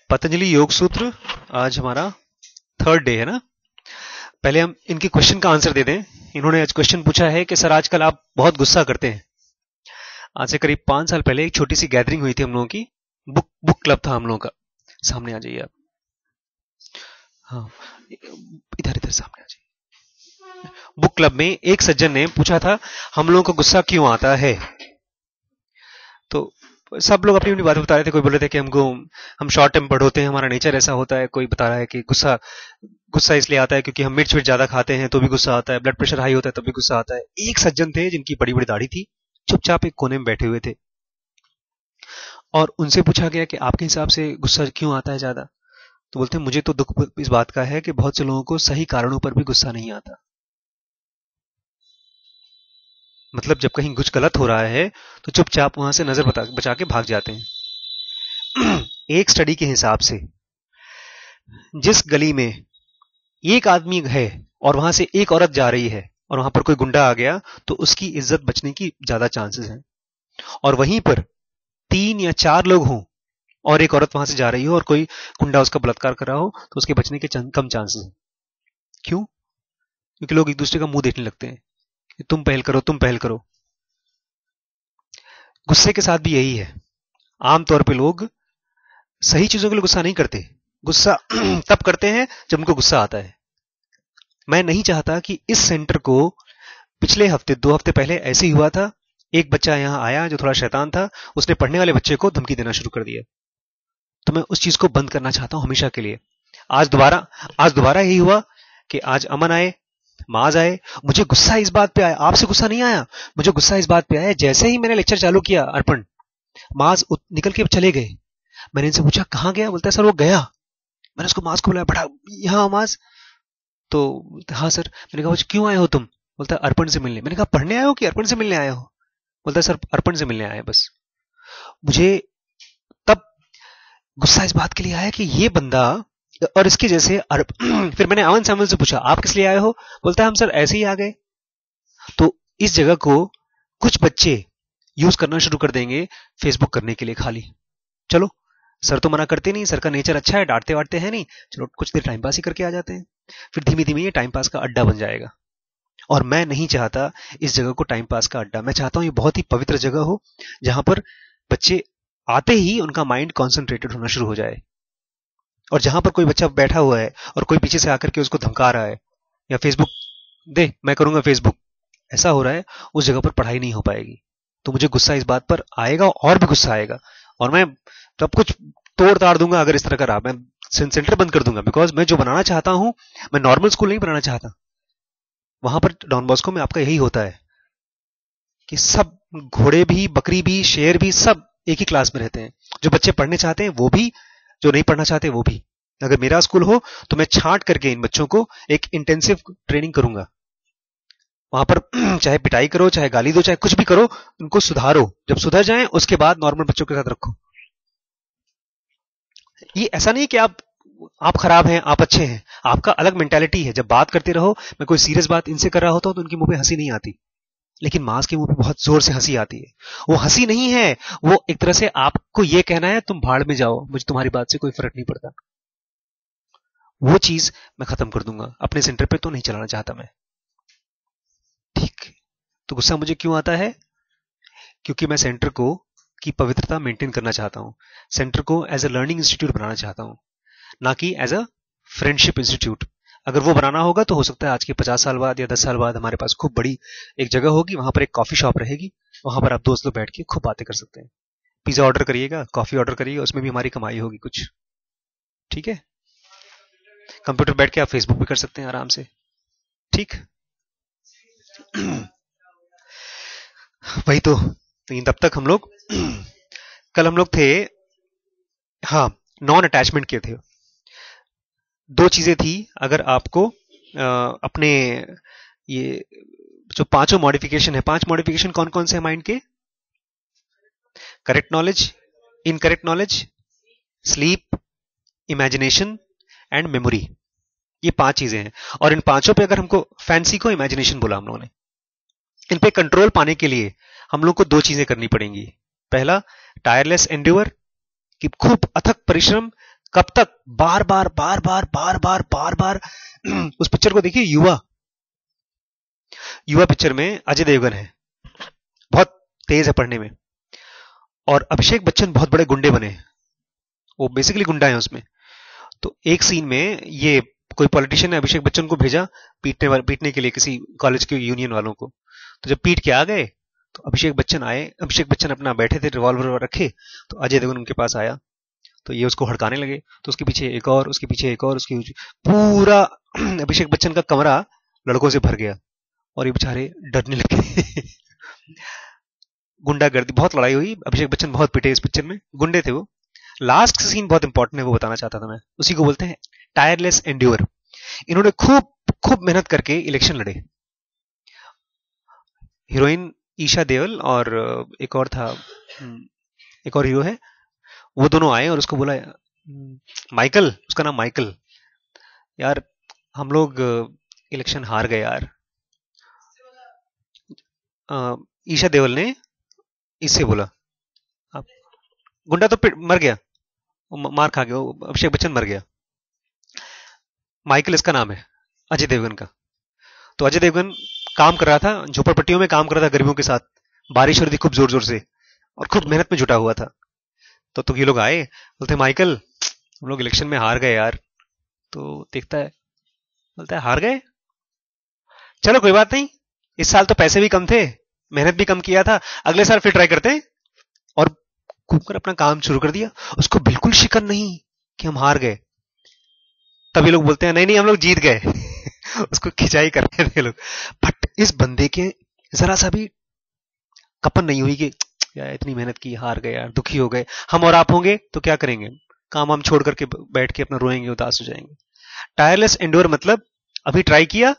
पतंजलि योग सूत्र आज हमारा थर्ड डे है ना। पहले हम इनके क्वेश्चन का आंसर दे दें। इन्होंने आज क्वेश्चन पूछा है कि सर आजकल आप बहुत गुस्सा करते हैं। आज से करीब 5 साल पहले एक छोटी सी गैदरिंग हुई थी हम लोगों की। बुक क्लब था हम लोगों का। सामने आ जाइए आप। हाँ, इधर इधर सामने आ जाइए। बुक क्लब में एक सज्जन ने पूछा था हम लोगों को गुस्सा क्यों आता है। तो सब लोग अपनी अपनी बातें बता रहे थे। कोई बोल रहे थे कि हम शॉर्ट टेम्पर्ड होते हैं, हमारा नेचर ऐसा होता है। कोई बता रहा है कि गुस्सा इसलिए आता है क्योंकि हम मिर्च ज्यादा खाते हैं तो भी गुस्सा आता है, ब्लड प्रेशर हाई होता है तब भी गुस्सा आता है। एक सज्जन थे जिनकी बड़ी बड़ी दाढ़ी थी, चुपचाप एक कोने में बैठे हुए थे और उनसे पूछा गया कि आपके हिसाब से गुस्सा क्यों आता है ज्यादा। तो बोलते हैं मुझे तो दुख इस बात का है कि बहुत से लोगों को सही कारणों पर भी गुस्सा नहीं आता। मतलब जब कहीं कुछ गलत हो रहा है तो चुपचाप वहां से नजर बचा के भाग जाते हैं। एक स्टडी के हिसाब से जिस गली में एक आदमी है और वहां से एक औरत जा रही है और वहां पर कोई गुंडा आ गया तो उसकी इज्जत बचने की ज्यादा चांसेस हैं। और वहीं पर 3 या 4 लोग हों और एक औरत वहां से जा रही हो और कोई गुंडा उसका बलात्कार कर रहा हो तो उसके बचने के कम चांसेस हैं। क्यों? क्योंकि लोग एक दूसरे का मुंह देखने लगते हैं कि तुम पहल करो, तुम पहल करो। गुस्से के साथ भी यही है। आमतौर पे लोग सही चीजों के लिए गुस्सा नहीं करते। गुस्सा तब करते हैं जब उनको गुस्सा आता है। मैं नहीं चाहता कि इस सेंटर को पिछले हफ्ते 2 हफ्ते पहले ऐसे ही हुआ था। एक बच्चा यहां आया जो थोड़ा शैतान था, उसने पढ़ने वाले बच्चे को धमकी देना शुरू कर दिया। तो मैं उस चीज को बंद करना चाहता हूं हमेशा के लिए। आज दोबारा यही हुआ कि आज अमन आए, माज आए। मुझे गुस्सा इस बात पे आया, आपसे गुस्सा नहीं आया, मुझे गुस्सा इस बात पे आया जैसे ही मैंने लेक्चर चालू किया अर्पण, माज निकल के चले गए। मैंने इनसे पूछा कहां गया, बोलता है सर वो गया। मैंने उसको माज को बुलाया, बड़ा यहाँ माज। तो हाँ सर। मैंने कहा क्यों आए हो तुम? बोलता है अर्पण से मिलने। मैंने कहा पढ़ने आए हो कि अर्पण से मिलने आए हो? बोलता है सर अर्पण से मिलने आए बस। मुझे तब गुस्सा इस बात के लिए आया कि ये बंदा और इसके जैसे फिर मैंने अमन सामल से पूछा आप किस लिए आए हो? बोलता है हम सर ऐसे ही आ गए। तो इस जगह को कुछ बच्चे यूज करना शुरू कर देंगे फेसबुक करने के लिए खाली। चलो सर तो मना करते नहीं, सर का नेचर अच्छा है, डांटते वाटते हैं नहीं, चलो कुछ देर टाइम पास ही करके आ जाते हैं। फिर धीमे धीमे ये टाइम पास का अड्डा बन जाएगा। और मैं नहीं चाहता इस जगह को टाइम पास का अड्डा। मैं चाहता हूं ये बहुत ही पवित्र जगह हो जहां पर बच्चे आते ही उनका माइंड कॉन्सेंट्रेटेड होना शुरू हो जाए। और जहां पर कोई बच्चा बैठा हुआ है और कोई पीछे से आकर के उसको धमका रहा है या फेसबुक दे मैं करूंगा फेसबुक, ऐसा हो रहा है, उस जगह पर पढ़ाई नहीं हो पाएगी। तो मुझे गुस्सा इस बात पर आएगा और भी गुस्सा आएगा और मैं सब कुछ तोड़ ताड़ दूंगा अगर इस तरह का रहा। मैं सेंटर बंद कर दूंगा। बिकॉज मैं जो बनाना चाहता हूं, मैं नॉर्मल स्कूल नहीं बनाना चाहता। वहां पर डॉन बॉस्को में आपका यही होता है कि सब घोड़े भी, बकरी भी, शेर भी सब एक ही क्लास में रहते हैं। जो बच्चे पढ़ने चाहते हैं वो भी, जो नहीं पढ़ना चाहते वो भी। अगर मेरा स्कूल हो तो मैं छांट करके इन बच्चों को एक इंटेंसिव ट्रेनिंग करूंगा। वहां पर चाहे पिटाई करो, चाहे गाली दो, चाहे कुछ भी करो, उनको सुधारो। जब सुधर जाएं उसके बाद नॉर्मल बच्चों के साथ रखो। ये ऐसा नहीं कि आप खराब हैं, आप अच्छे हैं। आपका अलग मेंटालिटी है। जब बात करते रहो, मैं कोई सीरियस बात इनसे कर रहा होता हूं तो उनके मुंह पे हंसी नहीं आती, लेकिन मास के मुंह पे बहुत जोर से हंसी आती है। वो हंसी नहीं है, वो एक तरह से आपको ये कहना है तुम भाड़ में जाओ, मुझे तुम्हारी बात से कोई फर्क नहीं पड़ता। वो चीज मैं खत्म कर दूंगा। अपने सेंटर पे तो नहीं चलाना चाहता मैं। ठीक। तो गुस्सा मुझे क्यों आता है? क्योंकि मैं सेंटर को की पवित्रता मेंटेन करना चाहता हूं। सेंटर को एज अ लर्निंग इंस्टीट्यूट बनाना चाहता हूं, ना कि एज अ फ्रेंडशिप इंस्टीट्यूट। अगर वो बनाना होगा तो हो सकता है आज के 50 साल बाद या 10 साल बाद हमारे पास खूब बड़ी एक जगह होगी, वहां पर एक कॉफी शॉप रहेगी, वहां पर आप दोस्त लोग बैठ के खूब बातें कर सकते हैं। पिज्जा ऑर्डर करिएगा, कॉफी ऑर्डर करिएगा, उसमें भी हमारी कमाई होगी कुछ। ठीक है। कंप्यूटर बैठ के आप फेसबुक भी कर सकते हैं आराम से। ठीक। वही तो। लेकिन तब तक हम लोग कल हम लोग थे, हाँ, नॉन अटैचमेंट के थे। 2 चीजें थी। अगर आपको अपने ये जो 5 मॉडिफिकेशन है, 5 मॉडिफिकेशन कौन कौन से हैं माइंड के? Correct knowledge, incorrect knowledge, sleep, imagination and memory. ये 5 चीजें हैं। और इन पांचों पे अगर हमको फैंसी को इमेजिनेशन बोला हम लोगों ने, इन पे कंट्रोल पाने के लिए हम लोग को 2 चीजें करनी पड़ेंगी। पहला, टायरलेस एंड्योर, कि खूब अथक परिश्रम कब तक? बार बार बार बार बार बार बार बार। उस पिक्चर को देखिए, युवा। युवा पिक्चर में अजय देवगन है, बहुत तेज है पढ़ने में, और अभिषेक बच्चन बहुत बड़े गुंडे बने। वो बेसिकली गुंडा है उसमें। तो एक सीन में ये कोई पॉलिटिशियन ने अभिषेक बच्चन को भेजा पीटने के लिए किसी कॉलेज के यूनियन वालों को। तो जब पीट के आ गए तो अभिषेक बच्चन आए, अभिषेक बच्चन अपना बैठे थे, रिवॉल्वर रखे, तो अजय देवगन उनके पास आया, तो ये उसको हड़काने लगे, तो उसके पीछे एक और, उसके पीछे एक और, उसके पूरा अभिषेक बच्चन का कमरा लड़कों से भर गया और ये बेचारे डरने लगे। गुंडागर्दी, बहुत लड़ाई हुई, अभिषेक बच्चन बहुत पिटे इस पिक्चर में, गुंडे थे वो। लास्ट सीन बहुत इंपॉर्टेंट है, वो बताना चाहता था मैं, उसी को बोलते हैं टायरलेस एंड्योर। इन्होंने खूब खूब मेहनत करके इलेक्शन लड़े। हीरोइन ईशा देओल और एक और था, एक और हीरो है, वो दोनों आए और उसको बोला, माइकल, उसका नाम माइकल, यार हम लोग इलेक्शन हार गए यार। ईशा देओल ने इससे बोला, आप गुंडा तो मर गया, मार खा गया, अभिषेक बच्चन मर गया। माइकल इसका नाम है, अजय देवगन का। तो अजय देवगन काम कर रहा था, झोपड़पट्टियों में काम कर रहा था गरीबों के साथ, बारिश हो रही थी खूब जोर जोर से और खूब मेहनत में जुटा हुआ था। तो ये लोग आए, बोलते माइकल हम लोग इलेक्शन में हार गए यार। तो देखता है, बोलता है हार गए, चलो कोई बात नहीं, इस साल तो पैसे भी कम थे, मेहनत भी कम किया था, अगले साल फिर ट्राई करते हैं। और घूमकर अपना काम शुरू कर दिया। उसको बिल्कुल शिकन नहीं कि हम हार गए। तभी लोग बोलते हैं नहीं नहीं हम लोग जीत गए। उसको खिंचाई कर रहे थे लोग। बट इस बंदे के जरा सा भी कपन नहीं हुई कि यार इतनी मेहनत की, हार गए यार, दुखी हो गए। हम और आप होंगे तो क्या करेंगे, काम हम छोड़ करके बैठ के अपना रोएंगे, उदास हो जाएंगे। टायरलेस एंड्योर मतलब अभी ट्राई किया,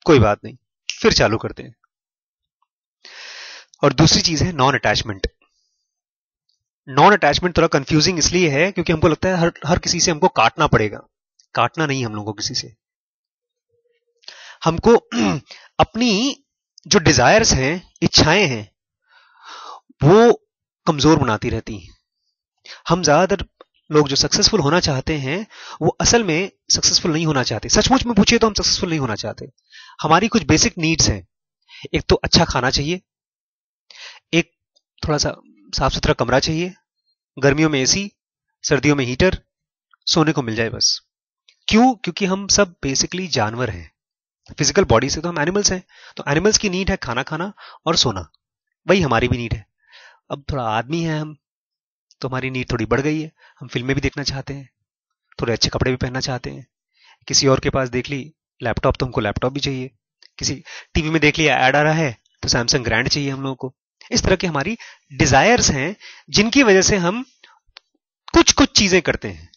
कोई बात नहीं, फिर चालू करते हैं। और दूसरी चीज है नॉन अटैचमेंट। नॉन अटैचमेंट थोड़ा कंफ्यूजिंग इसलिए है क्योंकि हमको लगता है हर किसी से हमको काटना पड़ेगा। काटना नहीं हम लोगों को किसी से, हमको अपनी जो डिजायर्स हैं, इच्छाएं हैं, वो कमजोर बनाती रहती हैं। हम ज्यादातर लोग जो सक्सेसफुल होना चाहते हैं वो असल में सक्सेसफुल नहीं होना चाहते। सचमुच में पूछिए तो हम सक्सेसफुल नहीं होना चाहते। हमारी कुछ बेसिक नीड्स हैं। एक तो अच्छा खाना चाहिए, एक थोड़ा सा साफ सुथरा कमरा चाहिए, गर्मियों में एसी, सर्दियों में हीटर, सोने को मिल जाए बस। क्यों? क्योंकि हम सब बेसिकली जानवर हैं। फिजिकल बॉडी से तो हम एनिमल्स हैं। तो एनिमल्स की नीड है खाना खाना और सोना, वही हमारी भी नीड है। अब थोड़ा आदमी है हम, तो हमारी नीड थोड़ी बढ़ गई है। हम फिल्में भी देखना चाहते हैं, थोड़े अच्छे कपड़े भी पहनना चाहते हैं। किसी और के पास देख ली लैपटॉप, तो हमको लैपटॉप भी चाहिए। किसी टीवी में देख लिया ऐड आ रहा है तो सैमसंग ग्रैंड चाहिए हम लोगों को। इस तरह की हमारी डिजायर्स हैं जिनकी वजह से हम कुछ कुछ चीजें करते हैं।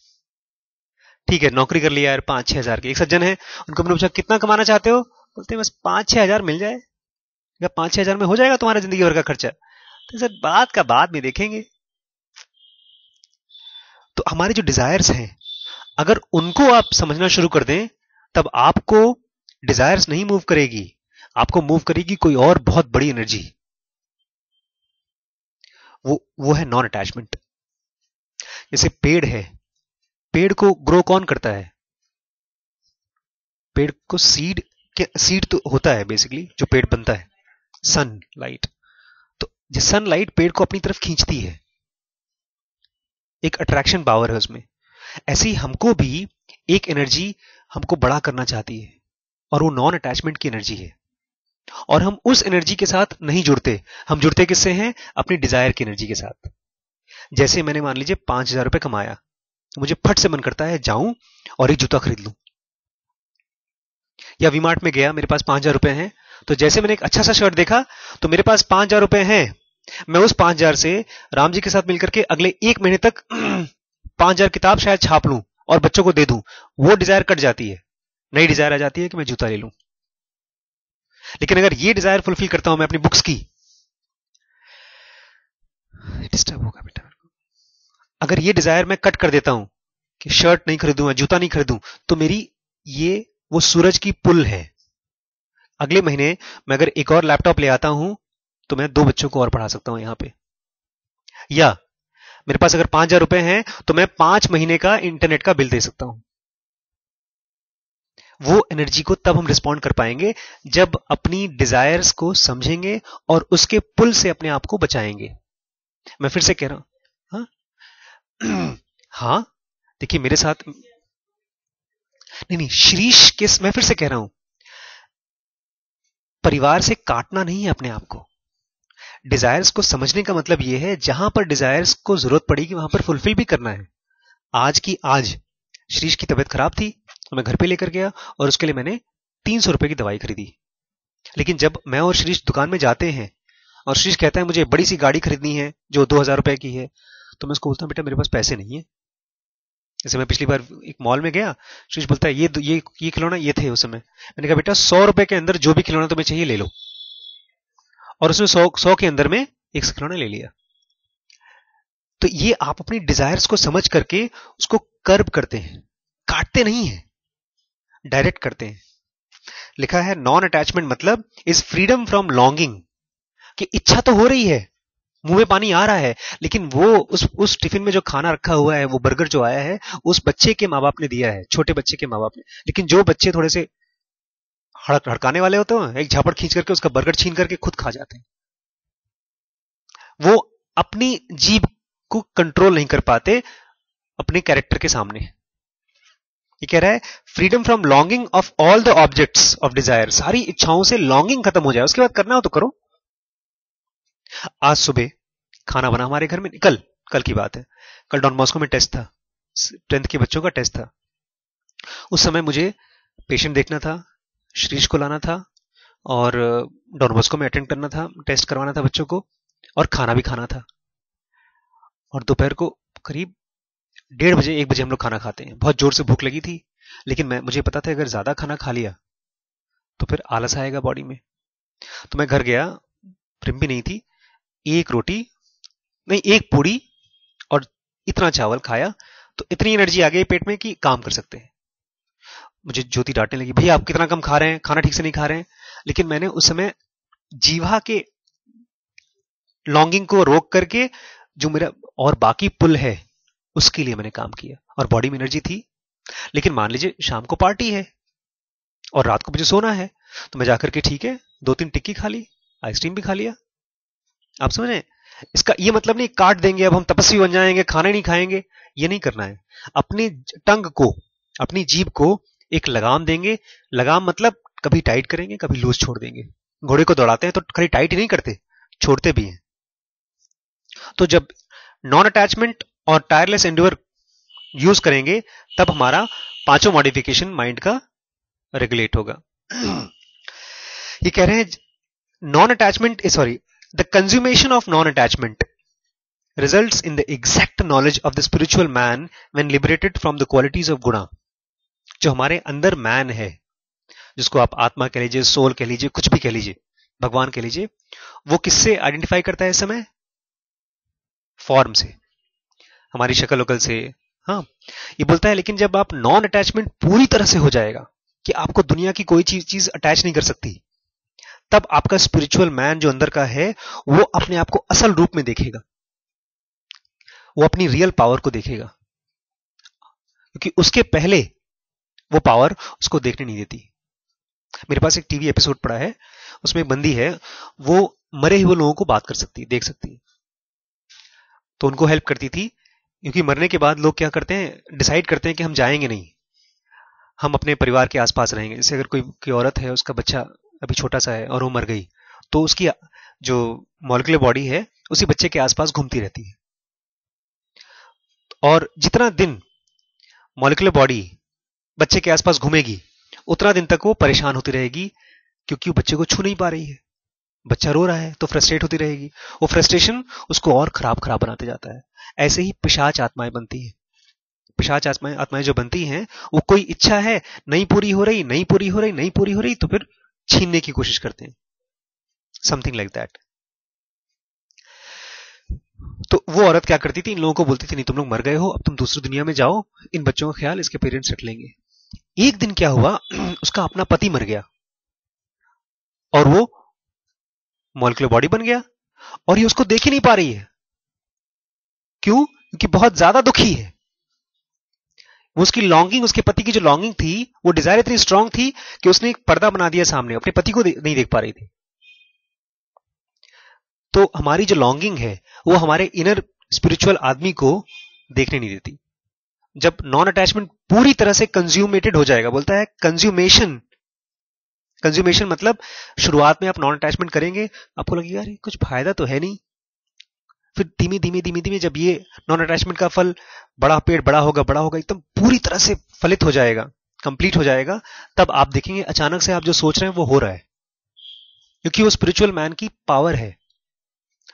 ठीक है, नौकरी कर लिया यार 5-6 हजार की। एक सज्जन है, उनको हमने पूछा कितना कमाना चाहते हो, बोलते हैं बस 5-6 हजार मिल जाए, या 5-6 हजार में हो जाएगा तुम्हारा जिंदगी भर का खर्चा। तो सर बात का बाद में देखेंगे। तो हमारे जो डिजायर्स हैं, अगर उनको आप समझना शुरू कर दें, तब आपको डिजायर्स नहीं मूव करेगी, आपको मूव करेगी कोई और बहुत बड़ी एनर्जी। वो है नॉन अटैचमेंट। जैसे पेड़ है, पेड़ को ग्रो कौन करता है? पेड़ को सीड तो होता है बेसिकली, जो पेड़ बनता है सनलाइट। तो जो सनलाइट पेड़ को अपनी तरफ खींचती है, एक अट्रैक्शन पावर है उसमें। ऐसे ही हमको भी एक एनर्जी हमको बड़ा करना चाहती है, और वो नॉन अटैचमेंट की एनर्जी है। और हम उस एनर्जी के साथ नहीं जुड़ते, हम जुड़ते किससे हैं? अपनी डिजायर की एनर्जी के साथ। जैसे मैंने मान लीजिए 5,000 रुपए कमाया, मुझे फट से मन करता है जाऊं और एक जूता खरीद लूं। या वीमार्ट में गया, मेरे पास 5,000 रुपए हैं, तो जैसे मैंने एक अच्छा सा शर्ट देखा, तो मेरे पास 5,000 रुपए हैं, मैं उस 5,000 से राम जी के साथ मिलकर के अगले 1 महीने तक 5,000 किताब शायद छाप लूं और बच्चों को दे दूं। वो डिजायर कट जाती है, नई डिजायर आ जाती है कि मैं जूता ले लूं। लेकिन अगर ये डिजायर फुलफिल करता हूं मैं अपनी बुक्स की, डिस्टर्ब होगा बेटा। अगर ये डिजायर मैं कट कर देता हूं कि शर्ट नहीं खरीदूं, जूता नहीं खरीदूं, तो मेरी ये वो सूरज की पुल है। अगले महीने मैं अगर एक और लैपटॉप ले आता हूं तो मैं 2 बच्चों को और पढ़ा सकता हूं यहां पे। या मेरे पास अगर 5,000 रुपए हैं तो मैं 5 महीने का इंटरनेट का बिल दे सकता हूं। वो एनर्जी को तब हम रिस्पॉन्ड कर पाएंगे जब अपनी डिजायर्स को समझेंगे और उसके पुल से अपने आप को बचाएंगे। मैं फिर से कह रहा हूं, हाँ हाँ, देखिए मेरे साथ नहीं नहीं, शीरीष के मैं फिर से कह रहा हूं, परिवार से काटना नहीं है अपने आप को। डिजायर्स को समझने का मतलब यह है जहां पर डिजायर्स को जरूरत पड़ेगी वहां पर फुलफिल भी करना है। आज की आज शीरीष की तबीयत खराब थी तो मैं घर पे लेकर गया और उसके लिए मैंने 300 रुपए की दवाई खरीदी। लेकिन जब मैं और शीरीष दुकान में जाते हैं और शीरीष कहता है मुझे बड़ी सी गाड़ी खरीदनी है जो 2,000 रुपए की है, तो मैं उसको बोलता हूं बेटा मेरे पास पैसे नहीं है। जैसे मैं पिछली बार एक मॉल में गया, शीरीष बोलता है ये खिलौना ये थे उस समय। मैंने कहा बेटा 100 रुपए के अंदर जो भी खिलौना तुम्हें चाहिए ले लो, और उसने 100 के अंदर में एक खिलौना ले लिया। तो ये आप अपनी डिजायर्स को समझ करके उसको कर्ब करते हैं, काटते नहीं है, डायरेक्ट करते हैं। लिखा है नॉन अटैचमेंट मतलब इज फ्रीडम फ्रॉम लॉन्गिंग, कि इच्छा तो हो रही है, मुंह में पानी आ रहा है, लेकिन वो उस टिफिन में जो खाना रखा हुआ है, वो बर्गर जो आया है, उस बच्चे के माँ बाप ने दिया है, छोटे बच्चे के माँ बाप ने। लेकिन जो बच्चे थोड़े से हड़काने वाले होते हैं, एक झापड़ खींच करके उसका बर्गर छीन करके खुद खा जाते हैं। वो अपनी जीभ को कंट्रोल नहीं कर पाते अपने कैरेक्टर के सामने। ये कह रहा है freedom from longing of all the objects of desire, सारी इच्छाओं से लॉन्गिंग खत्म हो जाए, उसके बाद करना हो तो करो। आज सुबह खाना बना हमारे घर में, कल की बात है, कल डॉन बॉस्को में टेस्ट था, 10th के बच्चों का टेस्ट था। उस समय मुझे पेशेंट देखना था, शीरीष को लाना था, और डॉन बॉस्को में अटेंड करना था, टेस्ट करवाना था बच्चों को, और खाना भी खाना था। और दोपहर को करीब 1:30 बजे 1 बजे हम लोग खाना खाते हैं। बहुत जोर से भूख लगी थी, लेकिन मुझे पता था अगर ज्यादा खाना खा लिया तो फिर आलस आएगा बॉडी में। तो मैं घर गया, प्रिम भी नहीं थी, एक रोटी नहीं एक पूड़ी और इतना चावल खाया, तो इतनी एनर्जी आ गई पेट में कि काम कर सकते हैं। मुझे ज्योति डांटने लगी, भैया आप कितना कम खा रहे हैं, खाना ठीक से नहीं खा रहे हैं। लेकिन मैंने उस समय जीवा के लॉन्गिंग को रोक करके जो मेरा और बाकी पुल है उसके लिए मैंने काम किया, और बॉडी में एनर्जी थी। लेकिन मान लीजिए शाम को पार्टी है और रात को मुझे सोना है, तो मैं जाकर के ठीक है 2-3 टिक्की खा ली, आइसक्रीम भी खा लिया। आप समझे, इसका ये मतलब नहीं काट देंगे अब हम तपस्वी बन जाएंगे, खाना नहीं खाएंगे, ये नहीं करना है। अपनी टंग को, अपनी जीभ को एक लगाम देंगे। लगाम मतलब कभी टाइट करेंगे, कभी लूज छोड़ देंगे। घोड़े को दौड़ाते हैं तो खाली टाइट ही नहीं करते, छोड़ते भी हैं। तो जब नॉन अटैचमेंट और टायरलेस एंड्योर यूज करेंगे तब हमारा पांचों मॉडिफिकेशन माइंड का रेगुलेट होगा। ये कह रहे हैं non attachment sorry the consummation of non attachment results in the exact knowledge of the spiritual man when liberated from the qualities of guna। जो हमारे अंदर मैन है, जिसको आप आत्मा कह लीजिए, सोल कह लीजिए, कुछ भी कह लीजिए, भगवान कह लीजिए, वो किससे आइडेंटिफाई करता है इस समय? फॉर्म से, हमारी शक्ल वकल से। हाँ, ये बोलता है लेकिन जब आप नॉन अटैचमेंट पूरी तरह से हो जाएगा कि आपको दुनिया की कोई चीज अटैच नहीं कर सकती, तब आपका स्पिरिचुअल मैन जो अंदर का है वो अपने आप को असल रूप में देखेगा, वो अपनी रियल पावर को देखेगा, क्योंकि उसके पहले वो पावर उसको देखने नहीं देती। मेरे पास एक टीवी एपिसोड पड़ा है, उसमें एक बंदी है, वो मरे हुए लोगों को बात कर सकती है, देख सकती है, तो उनको हेल्प करती थी। क्योंकि मरने के बाद लोग क्या करते हैं, डिसाइड करते हैं कि हम जाएंगे नहीं, हम अपने परिवार के आसपास रहेंगे। जैसे अगर कोई औरत है, उसका बच्चा अभी छोटा सा है और वो मर गई, तो उसकी जो मॉलिक्यूलर बॉडी है उसी बच्चे के आसपास घूमती रहती है, और जितना दिन मॉलिक्यूलर बॉडी बच्चे के आसपास घूमेगी उतना दिन तक वो परेशान होती रहेगी, क्योंकि वो बच्चे को छू नहीं पा रही है। बच्चा रो रहा है तो फ्रस्ट्रेट होती रहेगी, वो फ्रस्ट्रेशन उसको और खराब बनाते जाता है। ऐसे ही पिशाच आत्माएं बनती हैं। पिशाच आत्माएं जो बनती हैं, वो कोई इच्छा है नहीं पूरी हो रही, नहीं पूरी हो रही, नहीं पूरी हो रही, तो फिर छीनने की कोशिश करते हैं, समथिंग लाइक दैट। तो वो औरत क्या करती थी, इन लोगों को बोलती थी नहीं तुम लोग मर गए हो, अब तुम दूसरी दुनिया में जाओ, इन बच्चों का ख्याल इसके पेरेंट्स रख लेंगे। एक दिन क्या हुआ, उसका अपना पति मर गया और वो मॉलिक्यूलर बॉडी बन गया, और ये उसको देख ही नहीं पा रही है। क्यों? क्योंकि बहुत ज्यादा दुखी है। वो उसकी लॉन्गिंग, उसके पति की जो लॉन्गिंग थी, वो डिजायर इतनी स्ट्रांग थी कि उसने एक पर्दा बना दिया सामने, अपने पति को नहीं देख पा रही थी। तो हमारी जो लॉन्गिंग है वो हमारे इनर स्पिरिचुअल आदमी को देखने नहीं देती। जब नॉन अटैचमेंट पूरी तरह से कंज्यूमेटेड हो जाएगा, बोलता है कंज्यूमेशन, कंज्यूमेशन मतलब शुरुआत में आप नॉन अटैचमेंट करेंगे, आपको लगेगा यार कुछ फायदा तो है नहीं, फिर धीमे धीमे धीमे धीमे जब ये नॉन अटैचमेंट का फल, बड़ा पेड़ बड़ा होगा, एकदम पूरी तरह से फलित हो जाएगा, कंप्लीट हो जाएगा, तब आप देखेंगे अचानक से आप जो सोच रहे हैं वो हो रहा है, क्योंकि वो स्पिरिचुअल मैन की पावर है,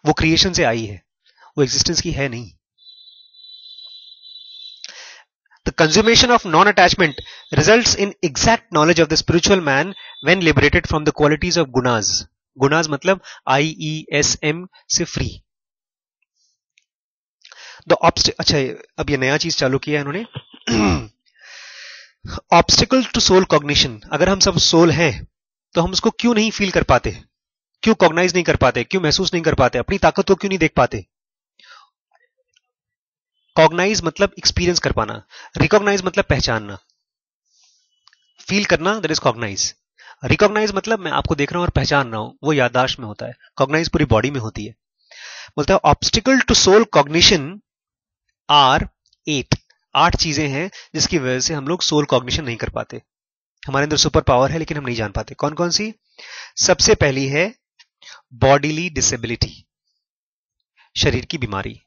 वो क्रिएशन से आई है, वो एग्जिस्टेंस की है नहीं। The consummation of non-attachment results in exact knowledge of the spiritual man when liberated from the qualities of gunas. Gunas मतलब IESM से free. अच्छा, अब ये नया चीज चालू किया है इन्होंने। Obstacle to soul cognition. अगर हम सब सोल हैं तो हम उसको क्यों नहीं फील कर पाते, क्यों कॉग्नाइज नहीं कर पाते, क्यों महसूस नहीं कर पाते, अपनी ताकत को क्यों नहीं देख पाते? कॉग्नाइज मतलब एक्सपीरियंस कर पाना, रिकॉग्नाइज मतलब पहचानना, फील करना, दैट इज कॉग्नाइज। रिकॉग्नाइज मतलब मैं आपको देख रहा हूं और पहचान रहा हूं, वो याददाश्त में होता है। कॉग्नाइज पूरी बॉडी में होती है। बोलता है obstacle to soul cognition are 8 चीजें हैं जिसकी वजह से हम लोग सोल कॉग्निशन नहीं कर पाते। हमारे अंदर सुपर पावर है लेकिन हम नहीं जान पाते। कौन कौन सी? सबसे पहली है बॉडीली डिसेबिलिटी, शरीर की बीमारी।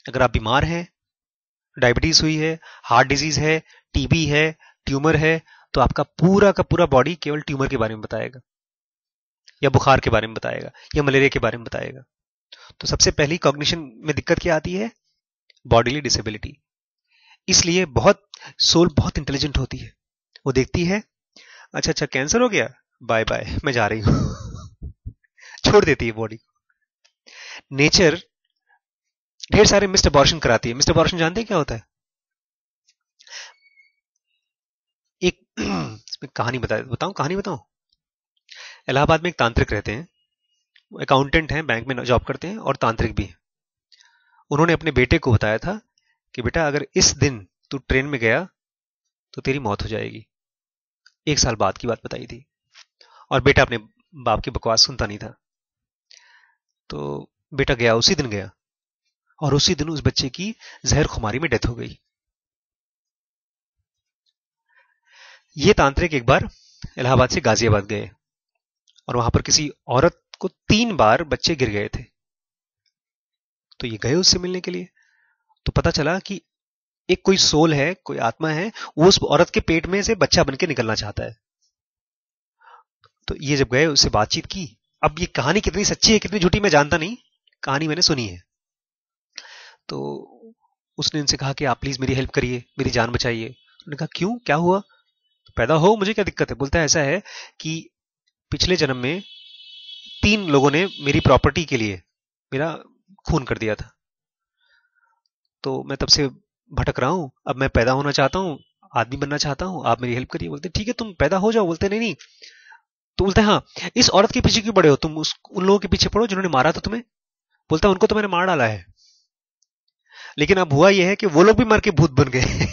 अगर आप बीमार हैं, डायबिटीज हुई है, हार्ट डिजीज है, टीबी है, ट्यूमर है, तो आपका पूरा का पूरा बॉडी केवल ट्यूमर के बारे में बताएगा, या बुखार के बारे में बताएगा, या मलेरिया के बारे में बताएगा। तो सबसे पहली कॉग्निशन में दिक्कत क्या आती है? Bodily disability. इसलिए सोल बहुत इंटेलिजेंट होती है। वो देखती है, अच्छा कैंसर हो गया, बाय बाय मैं जा रही हूं, छोड़ देती है बॉडी। नेचर ढेर सारे मिस्ड अबॉर्शन कराती है। मिस्ड अबॉर्शन जानते हैं क्या होता है? एक इसमें कहानी बताऊं। इलाहाबाद में एक तांत्रिक रहते हैं, अकाउंटेंट हैं, बैंक में जॉब करते हैं और तांत्रिक भी हैं। उन्होंने अपने बेटे को बताया था कि बेटा अगर इस दिन तू ट्रेन में गया तो तेरी मौत हो जाएगी। 1 साल बाद की बात बताई थी, और बेटा अपने बाप की बकवास सुनता नहीं था। तो बेटा गया, उसी दिन गया, और उसी दिन उस बच्चे की जहर खुमारी में डेथ हो गई। ये तांत्रिक एक बार इलाहाबाद से गाजियाबाद गए, और वहां पर किसी औरत को 3 बार बच्चे गिर गए थे। तो ये गए उससे मिलने के लिए, तो पता चला कि एक कोई सोल है, कोई आत्मा है, वो उस औरत के पेट में से बच्चा बन के निकलना चाहता है। तो ये जब गए, उससे बातचीत की। अब ये कहानी कितनी सच्ची है कितनी झूठी मैं जानता नहीं, कहानी मैंने सुनी है। तो उसने इनसे कहा कि आप प्लीज मेरी हेल्प करिए, मेरी जान बचाइए। उन्होंने कहा क्यों, क्या हुआ? तो पैदा हो, मुझे क्या दिक्कत है। बोलता है ऐसा है कि पिछले जन्म में 3 लोगों ने मेरी प्रॉपर्टी के लिए मेरा खून कर दिया था, तो मैं तब से भटक रहा हूं, अब मैं पैदा होना चाहता हूं, आदमी बनना चाहता हूं, आप मेरी हेल्प करिए। बोलते ठीक है तुम पैदा हो जाओ। बोलते नहीं नहीं। तो बोलते हाँ, इस औरत के पीछे क्यों पड़े हो तुम, उन लोगों के पीछे पड़ो जिन्होंने मारा था तुम्हें। बोलता उनको तो मैंने मार डाला है, लेकिन अब हुआ यह है कि वो लोग भी मर के भूत बन गए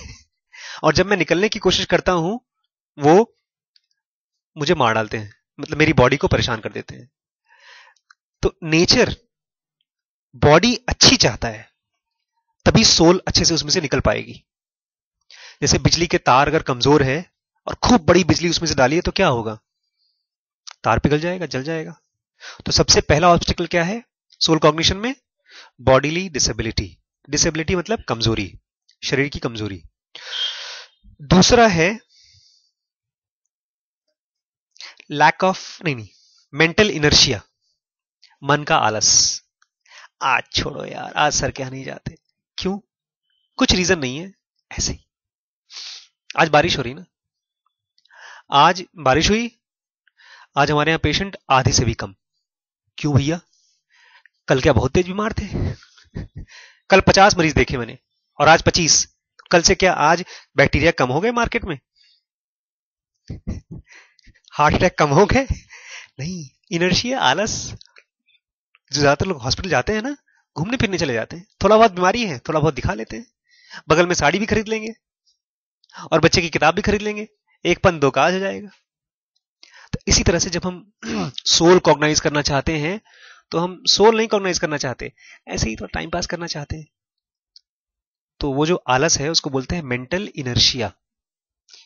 और जब मैं निकलने की कोशिश करता हूं वो मुझे मार डालते हैं, मतलब मेरी बॉडी को परेशान कर देते हैं। तो नेचर बॉडी अच्छी चाहता है, तभी सोल अच्छे से उसमें से निकल पाएगी। जैसे बिजली के तार अगर कमजोर है और खूब बड़ी बिजली उसमें से डाली है तो क्या होगा? तार पिघल जाएगा, जल जाएगा। तो सबसे पहला ऑब्स्टिकल क्या है सोल कॉग्निशन में? Bodily disability. डिसेबिलिटी मतलब कमजोरी, शरीर की कमजोरी। दूसरा है लैक ऑफ नहीं मेंटल इनर्शिया, मन का आलस। आज छोड़ो यार, आज सर क्या नहीं जाते। क्यों? कुछ रीजन नहीं है, ऐसे ही। आज बारिश हो रही ना, आज बारिश हुई, आज हमारे यहां पेशेंट आधे से भी कम। क्यों भैया? कल क्या बहुत तेज बीमार थे? कल 50 मरीज देखे मैंने और आज 25। कल से क्या आज बैक्टीरिया कम हो गए मार्केट में? हार्ट अटैक कम हो गए? नहीं, इनर्शिया, आलस। जो ज्यादातर लोग हॉस्पिटल जाते हैं ना, घूमने फिरने चले जाते हैं, थोड़ा बहुत बीमारी है थोड़ा बहुत दिखा लेते हैं, बगल में साड़ी भी खरीद लेंगे और बच्चे की किताब भी खरीद लेंगे, एक पन दो काज हो जाएगा। तो इसी तरह से जब हम सोल कॉग्नाइज करना चाहते हैं तो हम सोल नहीं कॉग्नाइज करना चाहते, ऐसे ही तो टाइम पास करना चाहते हैं। तो वो जो आलस है उसको बोलते हैं मेंटल इनर्शिया।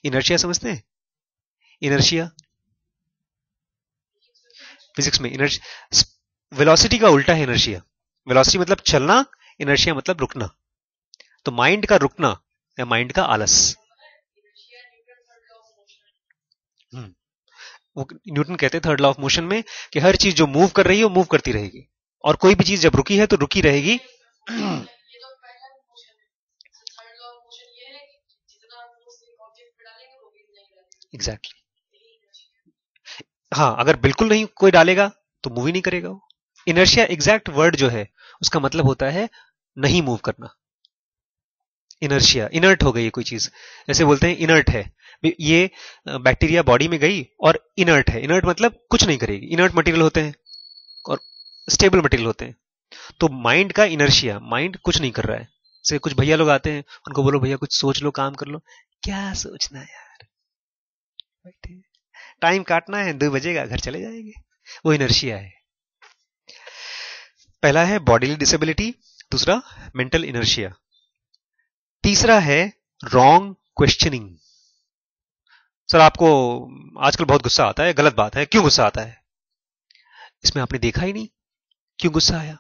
इनर्शिया समझते हैं? इनर्शिया फिजिक्स में वेलोसिटी का उल्टा है इनर्शिया। वेलोसिटी मतलब चलना, इनर्शिया मतलब रुकना। तो माइंड का रुकना या माइंड का आलस। वो न्यूटन कहते हैं थर्ड लॉ ऑफ मोशन में कि हर चीज जो मूव कर रही है वो मूव करती रहेगी, और कोई भी चीज जब रुकी है तो रुकी रहेगी। एग्जैक्टली हाँ, अगर बिल्कुल नहीं कोई डालेगा तो मूव ही नहीं करेगा वो। इनर्शिया एग्जैक्ट वर्ड जो है उसका मतलब होता है नहीं मूव करना। इनर्शिया, इनर्ट हो गई है कोई चीज, ऐसे बोलते हैं इनर्ट है ये बैक्टीरिया बॉडी में गई और इनर्ट है। इनर्ट मतलब कुछ नहीं करेगी। इनर्ट मटेरियल होते हैं और स्टेबल मटेरियल होते हैं। तो माइंड का इनर्शिया, माइंड कुछ नहीं कर रहा है। जैसे कुछ भैया लोग आते हैं, उनको बोलो भैया कुछ सोच लो, काम कर लो। क्या सोचना यार, बैठे टाइम काटना है, 2 बजेगा घर चले जाएंगे। वो इनर्शिया है। पहला है बॉडीली डिसेबिलिटी, दूसरा मेंटल इनर्शिया, तीसरा है रॉन्ग क्वेश्चनिंग। सर आपको आजकल बहुत गुस्सा आता है, गलत बात है, क्यों गुस्सा आता है? इसमें आपने देखा ही नहीं क्यों गुस्सा आया,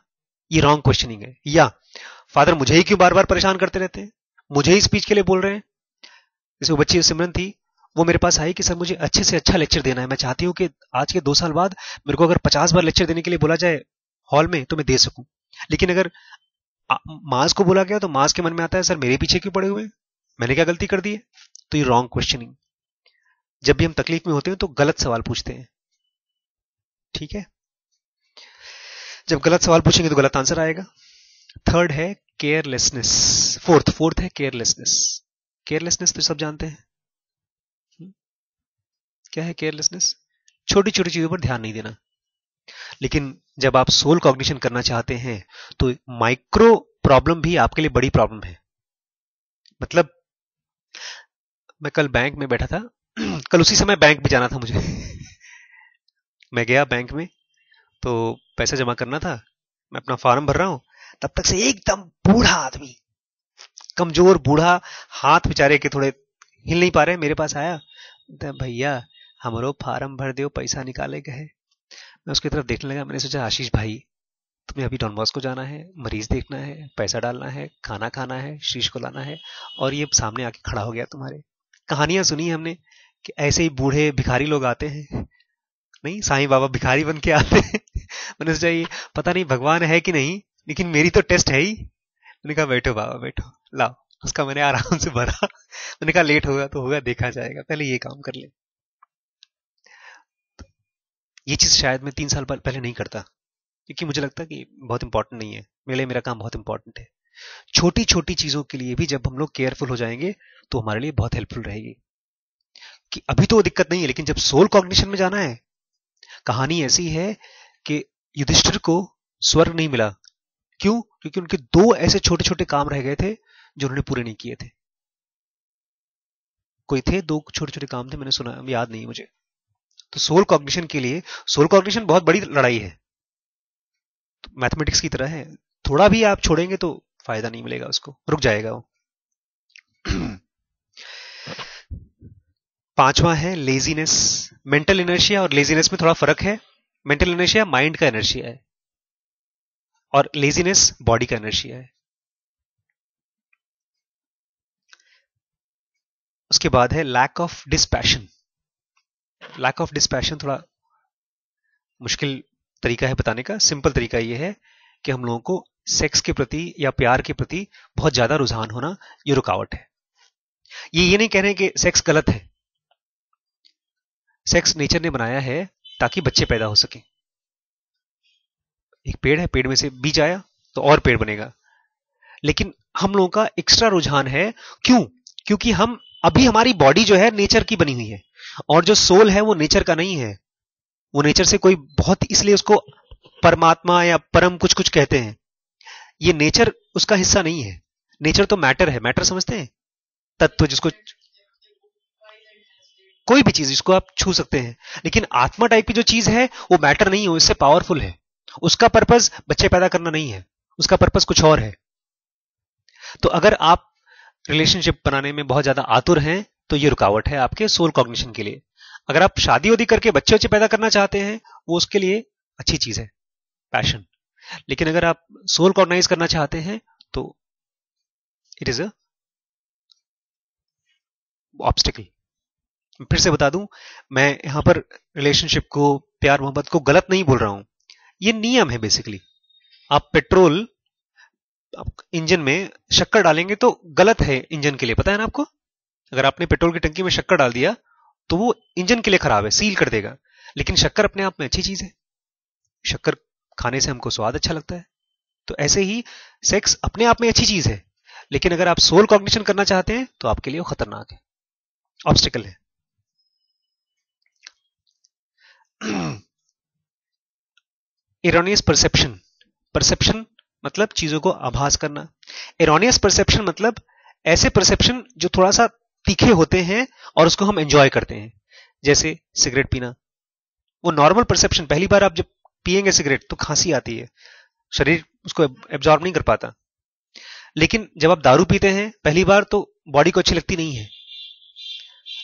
ये रॉन्ग क्वेश्चनिंग है। या फादर मुझे ही क्यों बार बार परेशान करते रहते हैं, मुझे ही स्पीच के लिए बोल रहे हैं। जैसे वो बच्ची सिमरन थी, वो मेरे पास आई कि सर मुझे अच्छे से अच्छा लेक्चर देना है, मैं चाहती हूँ कि आज के 2 साल बाद मेरे को अगर 50 बार लेक्चर देने के लिए बोला जाए हॉल में तो मैं दे सकूं। लेकिन अगर मास को बोला गया तो मास के मन में आता है सर मेरे पीछे क्यों पड़े हुए हैं, मैंने क्या गलती कर दी है। तो ये रॉन्ग क्वेश्चनिंग। जब भी हम तकलीफ में होते हैं तो गलत सवाल पूछते हैं, ठीक है? जब गलत सवाल पूछेंगे तो गलत आंसर आएगा। थर्ड है केयरलेसनेस। फोर्थ है केयरलेसनेस। केयरलेसनेस तो सब जानते हैं क्या है। केयरलेसनेस छोटी छोटी चीजों पर ध्यान नहीं देना। लेकिन जब आप सोल कॉग्निशन करना चाहते हैं तो माइक्रो प्रॉब्लम भी आपके लिए बड़ी प्रॉब्लम है। मतलब मैं कल बैंक में बैठा था, कल उसी समय बैंक भी जाना था मुझे। मैं गया बैंक में तो पैसा जमा करना था, मैं अपना फॉर्म भर रहा हूं, तब तक से एकदम बूढ़ा आदमी, कमजोर बूढ़ा, हाथ बेचारे के थोड़े हिल नहीं पा रहे, मेरे पास आया। भैया हमारो फार्म भर दो, पैसा निकाले गए। मैं उसकी तरफ देखने लगा, मैंने सोचा आशीष भाई तुम्हें अभी डॉन बॉस्को जाना है, मरीज देखना है, पैसा डालना है, खाना खाना है, शीश को लाना है, और ये सामने आके खड़ा हो गया तुम्हारे। कहानियां सुनी हमने कि ऐसे ही बूढ़े भिखारी लोग आते हैं, नहीं साईं बाबा भिखारी बन के आते हैं। मैंने सोचा ये पता नहीं भगवान है कि नहीं, लेकिन मेरी तो टेस्ट है ही। मैंने कहा बैठो बाबा बैठो, लाओ। उसका मैंने आराम से भरा। मैंने कहा लेट होगा तो होगा, देखा जाएगा, पहले ये काम कर ले। ये चीज शायद मैं 3 साल पहले नहीं करता, क्योंकि मुझे लगता कि बहुत इंपॉर्टेंट नहीं है मेरे लिए, मेरा काम बहुत इंपॉर्टेंट है। छोटी छोटी चीजों के लिए भी जब हम लोग केयरफुल हो जाएंगे तो हमारे लिए बहुत हेल्पफुल रहेगी। कि अभी तो दिक्कत नहीं है, लेकिन जब सोल कॉग्निशन में जाना है, कहानी ऐसी है कि युधिष्ठिर को स्वर्ग नहीं मिला। क्यों? क्योंकि उनके 2 ऐसे छोटे छोटे काम रह गए थे जो उन्होंने पूरे नहीं किए थे। कोई थे 2 छोटे छोटे काम थे, मैंने सुना, याद नहीं मुझे। तो सोल कॉग्निशन के लिए, सोल कॉग्निशन बहुत बड़ी लड़ाई है, तो मैथमेटिक्स की तरह है, थोड़ा भी आप छोड़ेंगे तो फायदा नहीं मिलेगा, उसको रुक जाएगा वो। 5वां है लेजीनेस। मेंटल इनर्शिया और लेजीनेस में थोड़ा फर्क है। मेंटल इनर्शिया माइंड का इनर्शिया है और लेजीनेस बॉडी का इनर्शिया है। उसके बाद है lack of dispassion. Lack of dispassion थोड़ा मुश्किल तरीका है बताने का। सिंपल तरीका यह है कि हम लोगों को सेक्स के प्रति या प्यार के प्रति बहुत ज्यादा रुझान होना, ये रुकावट है। ये नहीं कह रहे हैं कि सेक्स गलत है। सेक्स नेचर ने बनाया है ताकि बच्चे पैदा हो सके। एक पेड़ है, पेड़ में से बीज आया तो और पेड़ बनेगा। लेकिन हम लोगों का एक्स्ट्रा रुझान है, क्यों? क्योंकि हम अभी, हमारी बॉडी जो है नेचर की बनी हुई है, और जो सोल है वो नेचर का नहीं है। वो नेचर से कोई बहुत, इसलिए उसको परमात्मा या परम कुछ कुछ कहते हैं। ये नेचर उसका हिस्सा नहीं है। नेचर तो मैटर है। मैटर समझते हैं? तत्व, जिसको कोई भी चीज जिसको आप छू सकते हैं। लेकिन आत्मा टाइप की जो चीज है वो मैटर नहीं है, इससे पावरफुल है। उसका पर्पस बच्चे पैदा करना नहीं है, उसका पर्पस कुछ और है। तो अगर आप रिलेशनशिप बनाने में बहुत ज्यादा आतुर हैं तो ये रुकावट है आपके सोल कॉग्निशन के लिए। अगर आप शादी वादी करके बच्चे बच्चे पैदा करना चाहते हैं, वो उसके लिए अच्छी चीज है, पैशन। लेकिन अगर आप सोल कॉग्नाइज करना चाहते हैं तो इट इज अ ऑब्स्टिकल। फिर से बता दूं, मैं यहां पर रिलेशनशिप को, प्यार मोहब्बत को गलत नहीं बोल रहा हूं। ये नियम है बेसिकली। आप पेट्रोल इंजन में शक्कर डालेंगे तो गलत है इंजन के लिए, पता है ना आपको? अगर आपने पेट्रोल की टंकी में शक्कर डाल दिया तो वो इंजन के लिए खराब है, सील कर देगा। लेकिन शक्कर अपने आप में अच्छी चीज है। शक्कर खाने से हमको स्वाद अच्छा लगता है। तो ऐसे ही सेक्स अपने आप में अच्छी चीज है, लेकिन अगर आप सोल कॉग्निशन करना चाहते हैं तो आपके लिए वो खतरनाक है, ऑब्स्टिकल है। Erroneous perception. परसेप्शन मतलब चीजों को आभास करना। एरोनियस परसेप्शन मतलब ऐसे परसेप्शन जो थोड़ा सा तीखे होते हैं और उसको हम एंजॉय करते हैं। जैसे सिगरेट पीना, वो नॉर्मल परसेप्शन, पहली बार आप जब पिएंगे सिगरेट तो खांसी आती है, शरीर उसको एब्जॉर्ब नहीं कर पाता। लेकिन जब आप दारू पीते हैं पहली बार तो बॉडी को अच्छी लगती नहीं है,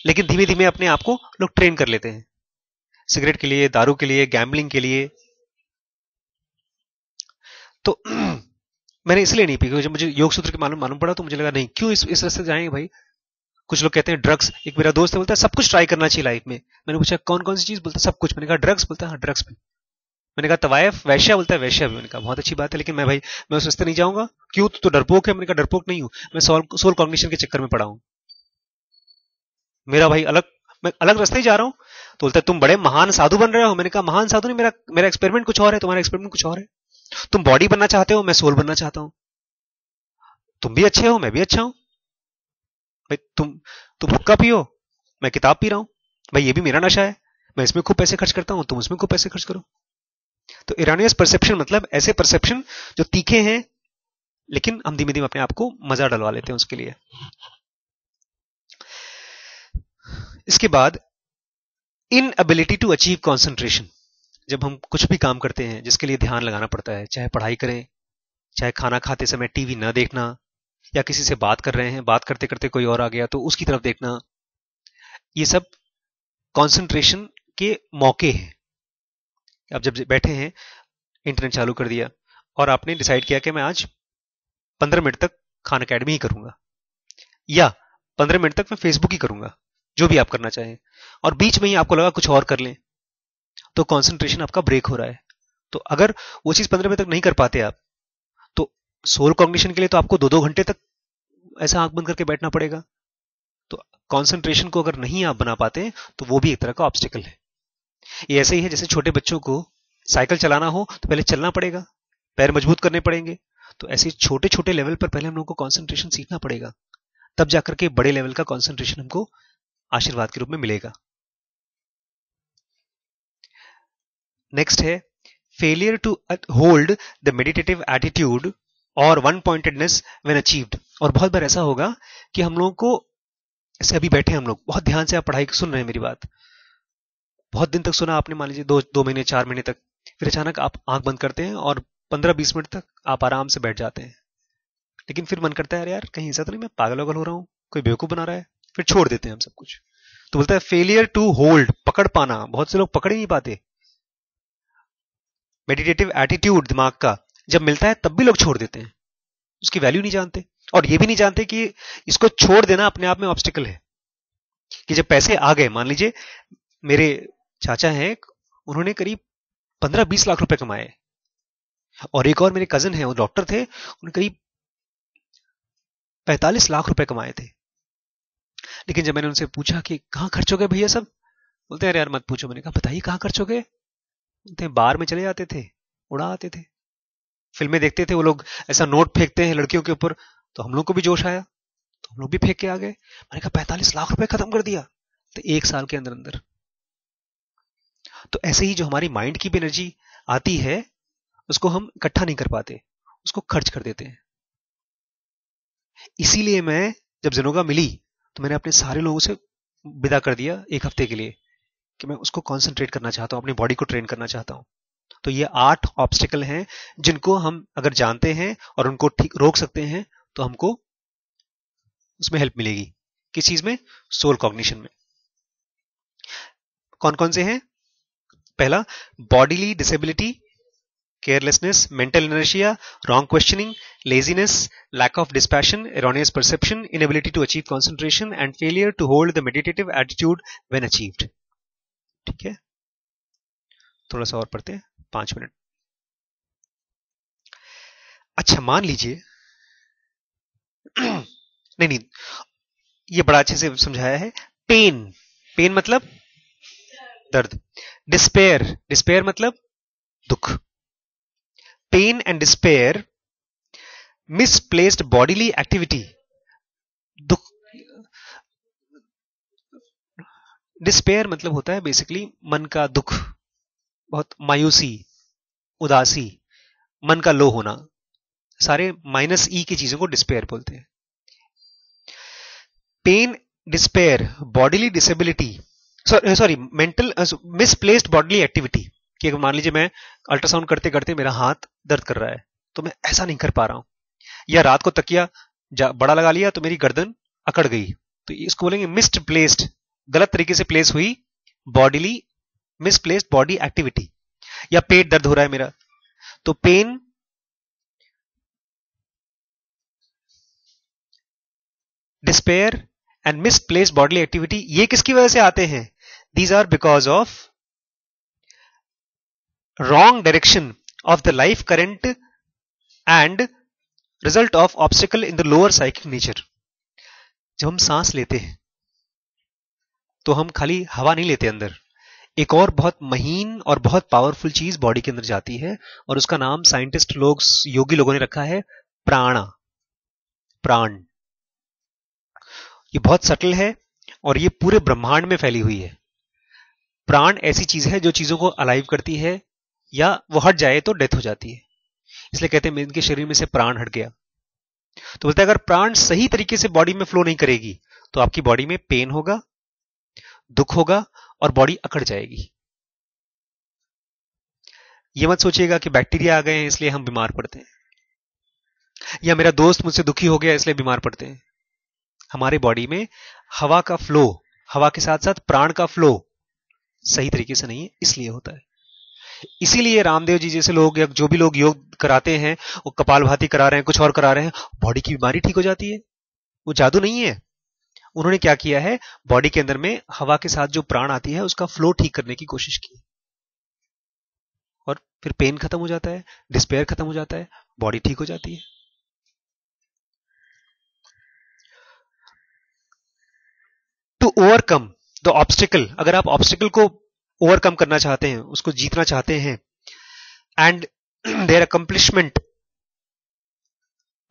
लेकिन धीमे धीमे अपने आप को लोग ट्रेन कर लेते हैं सिगरेट के लिए, दारू के लिए, गैम्बलिंग के लिए। तो मैंने इसलिए नहीं पी, क्योंकि जब मुझे योग सूत्र के मालूम मालूम पड़ा तो मुझे लगा नहीं, क्यों इस रास्ते जाएंगे भाई। कुछ लोग कहते हैं ड्रग्स। एक मेरा दोस्त है, बोलता है सब कुछ ट्राई करना चाहिए लाइफ में। मैंने पूछा कौन कौन सी चीज? बोलता सब कुछ। मैंने कहा ड्रग्स? बोलता है हाँ ड्रग्स भी। मैंने कहा तवायफ, वैश्या? बोलता है वैश्या भी। मैंने कहा बहुत अच्छी बात है, लेकिन मैं उस रास्ते नहीं जाऊंगा। क्यों? तो डरपोक है। मैंने कहा डरपोक नहीं हूं, मैं सोल कॉग्निशन के चक्कर में पड़ा हूं। मेरा भाई अलग, मैं अलग रास्ते ही जा रहा हूं। तो बोलता है तुम बड़े महान साधु बन रहे हो। मैंने कहा महान साधु नहीं, मेरा मेरा एक्सपेरिमेंट कुछ और है, तुम्हारा एक्सपेरिमेंट कुछ और है। तुम बॉडी बनना चाहते हो, मैं सोल बनना चाहता हूं। तुम भी अच्छे हो, मैं भी अच्छा हूं। भाई तुम हुक्का पियो, मैं किताब पी रहा हूं। भाई ये भी मेरा नशा है, मैं इसमें खूब पैसे खर्च करता हूं, तुम उसमें खूब पैसे खर्च करो। तो इरानियस परसेप्शन मतलब ऐसे परसेप्शन जो तीखे हैं, लेकिन हम धीमे धीमे अपने आप को मजा डलवा लेते हैं उसके लिए। इसके बाद इनएबिलिटी टू अचीव कॉन्सेंट्रेशन। जब हम कुछ भी काम करते हैं जिसके लिए ध्यान लगाना पड़ता है, चाहे पढ़ाई करें, चाहे खाना खाते समय टीवी न देखना, या किसी से बात कर रहे हैं, बात करते करते कोई और आ गया तो उसकी तरफ देखना, ये सब कंसंट्रेशन के मौके हैं। आप जब बैठे हैं, इंटरनेट चालू कर दिया और आपने डिसाइड किया कि मैं आज 15 मिनट तक खान अकेडमी ही करूंगा, या 15 मिनट तक मैं फेसबुक ही करूंगा, जो भी आप करना चाहें, और बीच में ही आपको लगा कुछ और कर लें, तो कंसंट्रेशन आपका ब्रेक हो रहा है। तो अगर वो चीज 15 मिनट तक नहीं कर पाते आप, तो सोल कॉग्निशन के लिए तो आपको 2-2 घंटे तक ऐसा आंख बंद करके बैठना पड़ेगा। तो कंसंट्रेशन को अगर नहीं आप बना पाते तो वो भी एक तरह का ऑब्स्टिकल है। ये ऐसे ही है जैसे छोटे बच्चों को साइकिल चलाना हो तो पहले चलना पड़ेगा, पैर मजबूत करने पड़ेंगे। तो ऐसे छोटे छोटे लेवल पर पहले हम लोगों को कंसंट्रेशन सीखना पड़ेगा, तब जाकर के बड़े लेवल का कंसंट्रेशन हमको आशीर्वाद के रूप में मिलेगा। नेक्स्ट है failure to hold the meditative attitude और वन पॉइंटेडनेस व्हेन अचीव्ड। और बहुत बार ऐसा होगा कि हम लोगों को, ऐसे अभी बैठे हम लोग बहुत ध्यान से, आप पढ़ाई सुन रहे हैं मेरी बात, बहुत दिन तक सुना आपने, मान लीजिए 2 महीने 4 महीने तक, फिर अचानक आप आंख बंद करते हैं और 15-20 मिनट तक आप आराम से बैठ जाते हैं। लेकिन फिर मन करता है, अरे यार कहीं ऐसा तो नहीं मैं पागल वागल हो रहा हूँ, कोई बेवकूफ बना रहा है, फिर छोड़ देते हैं हम सब कुछ। तो बोलता है फेलियर टू होल्ड, पकड़ पाना। बहुत से लोग पकड़ ही नहीं पाते। मेडिटेटिव एटीट्यूड दिमाग का जब मिलता है तब भी लोग छोड़ देते हैं, उसकी वैल्यू नहीं जानते, और ये भी नहीं जानते कि इसको छोड़ देना अपने आप में ऑब्स्टिकल है। कि जब पैसे आ गए, मान लीजिए मेरे चाचा हैं, उन्होंने करीब 15-20 लाख रुपए कमाए, और एक और मेरे कजिन हैं, वो डॉक्टर थे, उन्होंने करीब 45 लाख रुपए कमाए थे। लेकिन जब मैंने उनसे पूछा कि कहाँ खर्च हो गए भैया सब, बोलते हैं अरे यार मत पूछो। मैंने कहा बताइए कहाँ खर्च हो गए? बोलते हैं बार में चले जाते थे, उड़ा आते थे, फिल्में देखते थे वो लोग, ऐसा नोट फेंकते हैं लड़कियों के ऊपर, तो हम लोग को भी जोश आया, तो हम लोग भी फेंक के आ गए। मैंने कहा 45 लाख रुपए खत्म कर दिया, तो 1 साल के अंदर अंदर। तो ऐसे ही जो हमारी माइंड की भी एनर्जी आती है, उसको हम इकट्ठा नहीं कर पाते, उसको खर्च कर देते हैं। इसीलिए मैं जब जेनोगा मिली तो मैंने अपने सारे लोगों से विदा कर दिया एक हफ्ते के लिए कि मैं उसको कॉन्सेंट्रेट करना चाहता हूं, अपनी बॉडी को ट्रेन करना चाहता हूं। तो ये 8 ऑब्स्टिकल हैं जिनको हम अगर जानते हैं और उनको ठीक रोक सकते हैं तो हमको उसमें हेल्प मिलेगी। किस चीज में? सोल कॉग्निशन में। कौन कौन से हैं? पहला, bodily disability, carelessness, mental inertia, wrong questioning, laziness, lack of dispassion, erroneous perception, inability to achieve concentration, and failure to hold the meditative attitude when achieved. ठीक है, थोड़ा सा और पढ़ते हैं, 5 मिनट। अच्छा, मान लीजिए नहीं, ये बड़ा अच्छे से समझाया है। पेन, पेन मतलब दर्द। डिस्पेयर, डिस्पेयर मतलब दुख। Pain and despair, misplaced bodily activity, दुख। डिस्पेयर मतलब होता है बेसिकली मन का दुख, बहुत मायूसी, उदासी, मन का लो होना, सारे माइनस ई की चीजों को डिस्पेयर बोलते हैं। Pain, despair, bodily disability, sorry mental misplaced bodily activity, कि अगर मान लीजिए मैं अल्ट्रासाउंड करते करते मेरा हाथ दर्द कर रहा है तो मैं ऐसा नहीं कर पा रहा हूं, या रात को तकिया बड़ा लगा लिया तो मेरी गर्दन अकड़ गई, तो इसको बोलेंगे मिसप्लेस्ड, गलत तरीके से प्लेस हुई बॉडीली मिसप्लेस्ड बॉडी एक्टिविटी। या पेट दर्द हो रहा है मेरा, तो pain, despair and misplaced bodily activity, ये किसकी वजह से आते हैं? These are because of wrong direction of the life current and result of obstacle in the lower psychic nature. जब हम सांस लेते हैं तो हम खाली हवा नहीं लेते, अंदर एक और बहुत महीन और बहुत पावरफुल चीज बॉडी के अंदर जाती है, और उसका नाम साइंटिस्ट लोग, योगी लोगों ने रखा है प्राणा, प्राण। ये बहुत सटल है और ये पूरे ब्रह्मांड में फैली हुई है। प्राण ऐसी चीज है जो चीजों को अलाइव करती है, या वो हट जाए तो डेथ हो जाती है, इसलिए कहते हैं इनके शरीर में से प्राण हट गया। तो बोलते हैं अगर प्राण सही तरीके से बॉडी में फ्लो नहीं करेगी तो आपकी बॉडी में पेन होगा, दुख होगा और बॉडी अकड़ जाएगी। ये मत सोचिएगा कि बैक्टीरिया आ गए हैं इसलिए हम बीमार पड़ते हैं, या मेरा दोस्त मुझसे दुखी हो गया इसलिए बीमार पड़ते हैं। हमारे बॉडी में हवा का फ्लो, हवा के साथ साथ प्राण का फ्लो सही तरीके से नहीं है, इसलिए होता है। इसीलिए रामदेव जी जैसे लोग या जो भी लोग योग कराते हैं, वो कपालभाति करा रहे हैं, कुछ और करा रहे हैं, बॉडी की बीमारी ठीक हो जाती है। वो जादू नहीं है, उन्होंने क्या किया है, बॉडी के अंदर में हवा के साथ जो प्राण आती है उसका फ्लो ठीक करने की कोशिश की, और फिर पेन खत्म हो जाता है, डिस्पेयर खत्म हो जाता है, बॉडी ठीक हो जाती है। टू ओवरकम द ऑब्स्टिकल, अगर आप ऑब्स्टिकल को ओवरकम करना चाहते हैं, उसको जीतना चाहते हैं, and their accomplishment,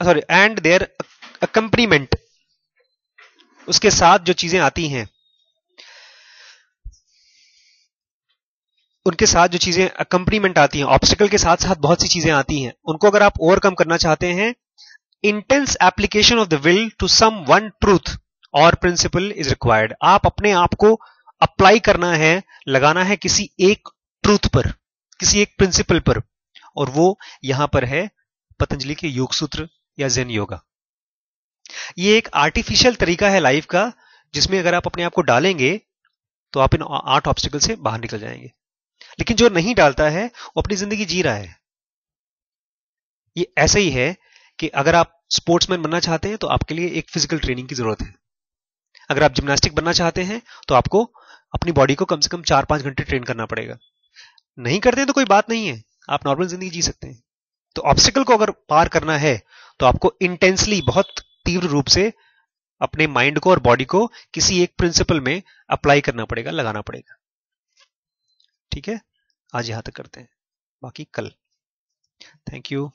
sorry, and their accompaniment, उसके साथ जो चीजें आती हैं, उनके साथ जो चीजें अकम्पनीमेंट आती हैं, ऑब्स्टिकल के साथ साथ बहुत सी चीजें आती हैं, उनको अगर आप ओवरकम करना चाहते हैं, intense application of the will to some one truth और प्रिंसिपल इज रिक्वायर्ड। आप अपने आप को अप्लाई करना है, लगाना है किसी एक ट्रूथ पर, किसी एक प्रिंसिपल पर, और वो यहां पर है पतंजलि के योग सूत्र या ज़ेन योगा। ये एक आर्टिफिशियल तरीका है लाइफ का, जिसमें अगर आप अपने आप को डालेंगे तो आप इन 8 ऑब्स्टिकल से बाहर निकल जाएंगे। लेकिन जो नहीं डालता है वो अपनी जिंदगी जी रहा है। ये ऐसा ही है कि अगर आप स्पोर्ट्समैन बनना चाहते हैं तो आपके लिए एक फिजिकल ट्रेनिंग की जरूरत है। अगर आप जिम्नास्टिक बनना चाहते हैं तो आपको अपनी बॉडी को कम से कम 4-5 घंटे ट्रेन करना पड़ेगा। नहीं करते हैं तो कोई बात नहीं है, आप नॉर्मल जिंदगी जी सकते हैं। तो ऑब्स्टिकल को अगर पार करना है तो आपको इंटेंसली, बहुत तीव्र रूप से अपने माइंड को और बॉडी को किसी एक प्रिंसिपल में अप्लाई करना पड़ेगा, लगाना पड़ेगा। ठीक है, आज यहां तक करते हैं, बाकी कल। Thank you.